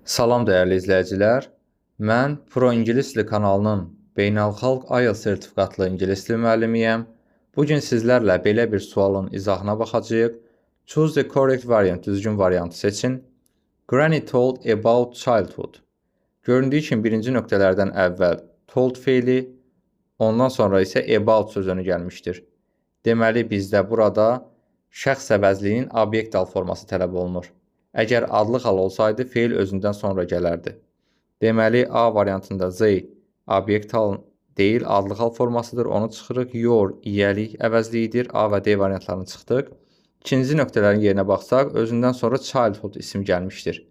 Salam dəyərli izləyicilər. Mən Pro İngilis dili kanalının beynəlxalq IELTS sertifikatlı ingilis dili müəllimiyəm. Bu gün sizlərlə belə bir sualın izahına baxacağıq. Choose the correct variant, düzgün variantı seçin. Granny told about childhood. Göründüyü kimi birinci nöqtələrdən əvvəl told feili, ondan sonra isə about sözünü gəlmişdir. Deməli, bizdə burada şəxs əvəzliyinin obyekt hal forması tələb olunur. Əgər adlıq hal olsaydı, feil özündən sonra gələrdi. Deməli, A variantında Z obyekt hal deyil, adlıq hal formasıdır. Onu çıxırıq. Your iyəlik əvəzliyidir. A və D variantlarını çıxdıq. İkinci nöqtələrin yerinə baxsaq, özündən sonra childhood isim gəlmişdir.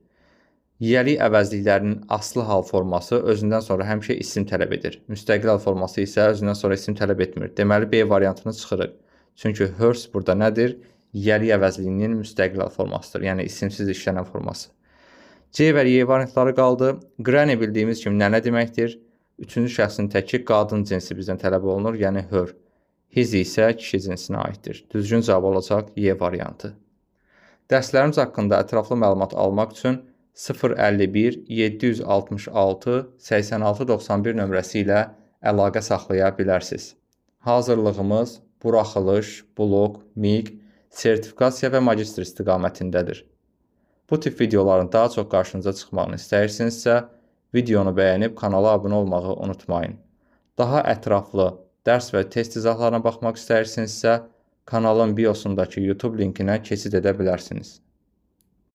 Yiyəlik əvəzliklərinin aslı hal forması özündən sonra həmişə isim tələb edir. Müstəqil hal forması isə özündən sonra isim tələb etmir. Deməli, B variantını çıxırıq. Çünki hers burada nədir? Yiyəlik əvəzliyinin müstəqil hal formasıdır. Yəni, isimsiz işlənən forması. C və Y variantları qaldı. Granny bildiyimiz kimi nənə deməkdir. Üçüncü şəxsin təki qadın cinsi bizdən tələb olunur, yəni her. His isə kişi cinsinə aiddir. Düzgün cavab olacaq Y variantı. Dərslərimiz haqqında ətraflı məlumat almaq üçün 051 766 86 91 nömrəsi ilə əlaqə saxlaya bilərsiniz. Hazırlığımız buraxılış, bloq, miq, sertifikasiya və magistr istiqamətindədir. Bu tip videoların daha çox qarşınıza çıxmağını istəyirsinizsə, videonu bəyənib kanala abunə olmağı unutmayın. Daha ətraflı dərs və test izahlarına baxmaq istəyirsinizsə, kanalın biosundakı YouTube linkinə keçid edə bilərsiniz.